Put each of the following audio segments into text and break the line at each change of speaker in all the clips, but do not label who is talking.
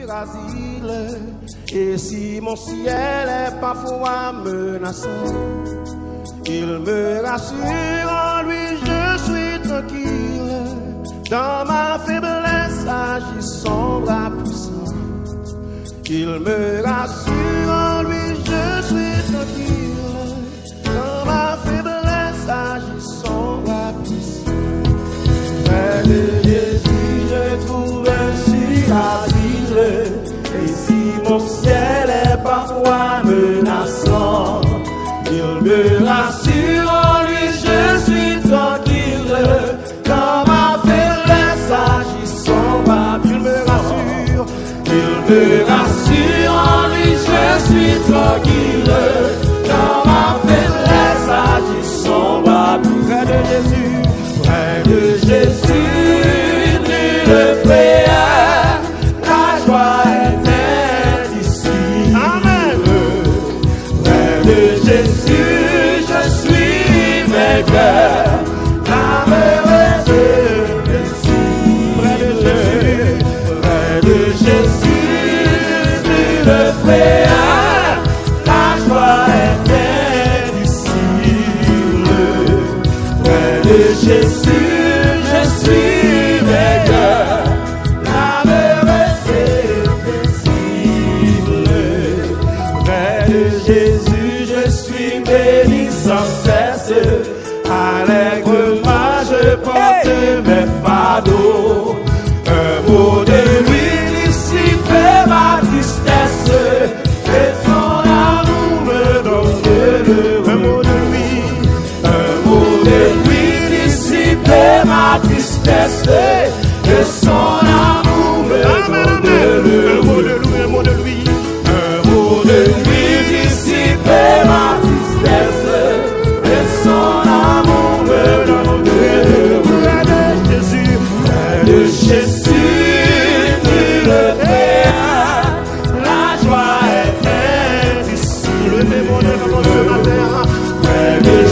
asile. Et si mon ciel est parfois menaçant, il me rassure, en lui je suis tranquille. Dans ma faiblesse agit son bras puissant. Il me rassure, en lui je suis tranquille. Dans ma faiblesse agit son bras puissant. Près de Jésus je trouve un sûr asile. Et si mon ciel est parfois menaçant, il me rassure, en lui je suis tranquille. Dans ma faiblesse agit son bras. Il me rassure, en lui je suis tranquille. Dans ma faiblesse agit son bras. Près de Jésus, nul frère, la joie est ici. Amen. Près de Jésus, je suis vainqueur. La merveille près de Jésus, le frère, la joie est indicible. Près de Jésus, je suis vainqueur. La merveille indicible. Près de Jésus, je suis béni sans cesse. Allègrement, je porte mes fardeaux. Un mot de lui dissipe ma tristesse, et son amour me donne le un mot de lui dissipe ma tristesse, et son amour me donne le un mot de lui dissipe ma tristesse, et son amour me donne le près de Jésus.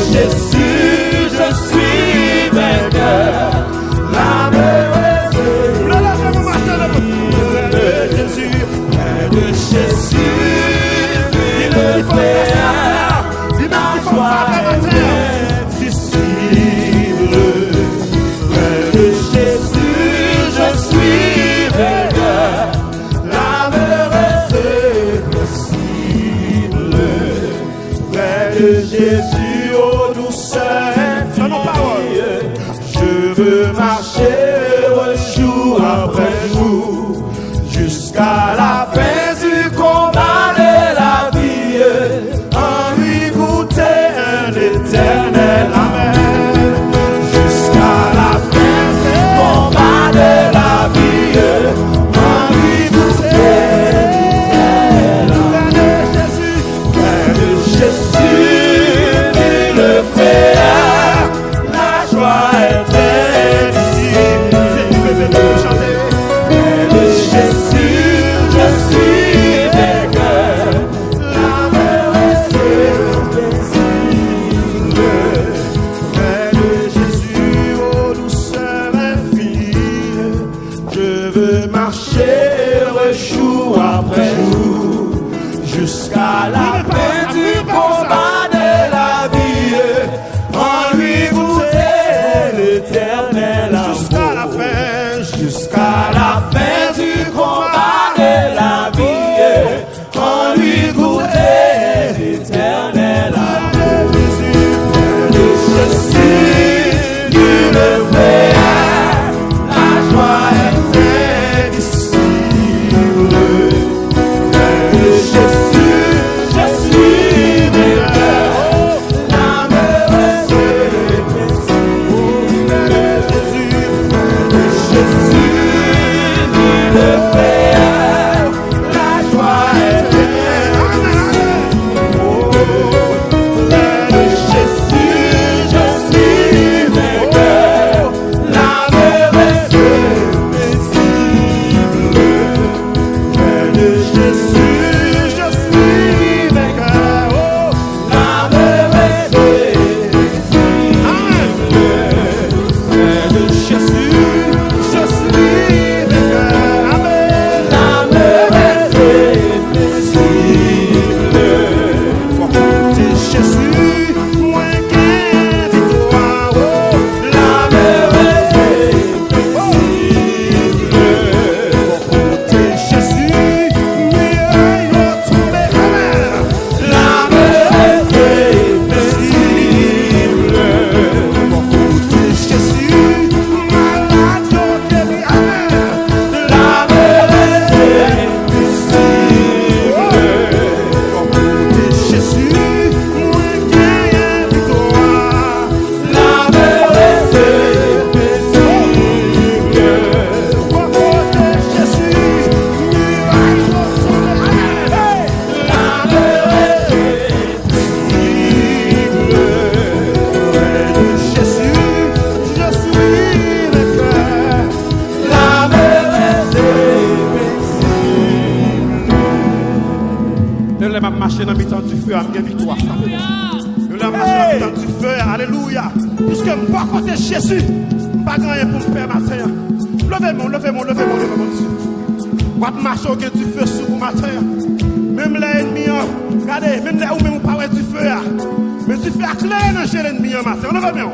Jésus, je suis vainqueur. La merveille de Jésus, près de Jésus, il me fait la joie indicible. Près de Jésus, je suis vainqueur. La merveille possible. Près de Jésus, je veux marcher jour après jour jusqu'à la fin du combat de la vie, en lui goûter un éternel amen. Jusqu'à la fin du combat de la vie, en lui goûter un éternel amen. Près de Jésus, le frère, la joie est indicible. Près de Jésus, je suis vainqueur. La merveille indicible. Près de Jésus, aux douceurs infinies, je veux marcher jour après jour jusqu'à la fin du combat de la vie, en lui goûter l'éternel amour. Jusqu'à la fin du combat de la vie, en lui goûter l'éternel amour. De Jésus, nul frère, la joie est indicible. De Jésus, je suis vainqueur. La merveille indicible. De Jésus, nul frère, la joie est indicible. De Jésus, je suis vainqueur. La merveille indicible. De Jésus, je suis vainqueur. La merveille indicible. De Jésus, je suis vainqueur. Amen. m'a marché dans le temps du feu, j'ai victoire. Nous l'avons marché dans le temps du feu, alléluia. Puisque je ne suis pas côté Jésus, je ne suis pas grand pour me faire matin. Levez-moi, Dieu. Je vais marcher au du feu sur vous matin. Même les ennemis, regardez, même là où même pas du feu, mais du feu à clair dans chez l'ennemi matin. Levez-moi.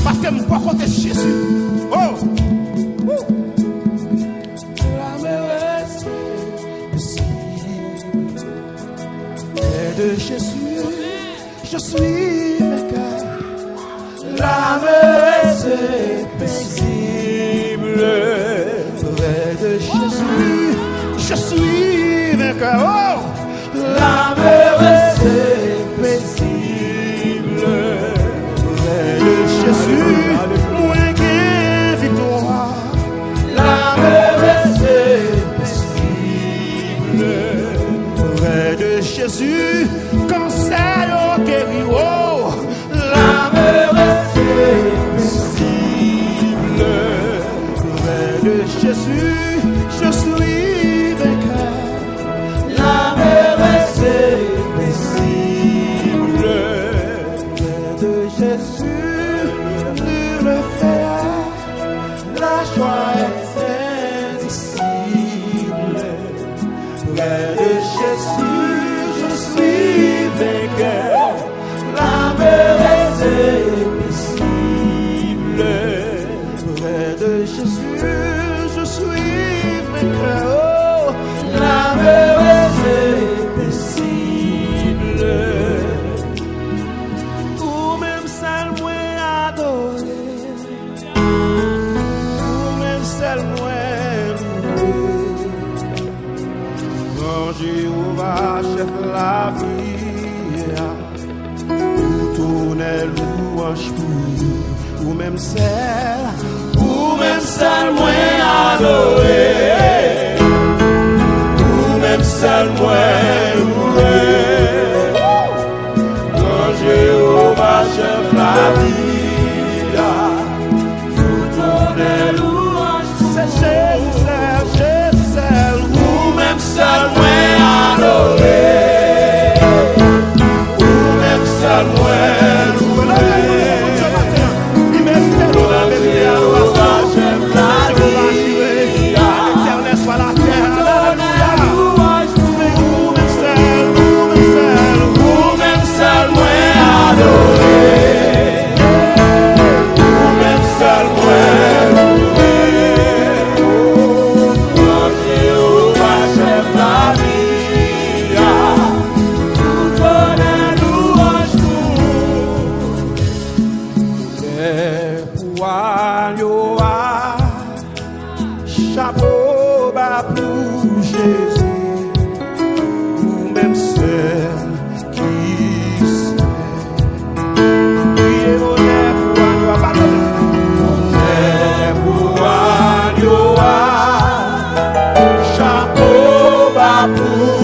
Parce que je ne suis pas côté Jésus. Oh! De Jésus, je suis vainqueur. L'âme est paisible. Près de Jésus, je suis vainqueur. Oh! L'âme est paisible. Près de Jésus, moi qui victoire. L'âme est paisible. Près de Jésus, quand c'est au guéri, oh, l'âme est paisible. Près de Jésus, je suis vainqueur. L'âme est paisible. Près de Jésus, nul ne fait la joie est indicible. Près de Jésus, je suis vainqueur, l'âme est paisible. Près de Jésus, je suis vainqueur, oh, l'âme est paisible. Ou même seul moi adoré, ou même seul moi loué. Quand Jéhovah chef la vie, tout tourner louange pour ou même celle moins adorée, ou même celle moins louée. Quand Jéhovah chef la vie, tout tourner louange c'est Jésus, ou même celle moins adorée, ou même celle moins louée. L'éternel soit la terre, alléluia. Ou même celle moins adorée, ou même celle moins louée. Quand Jéhovah chef la vie, tout honneur louange pour les poils, chapeau bas pour Jésus, ou même celle qui sait. Priez mon poils, chapeau bas pour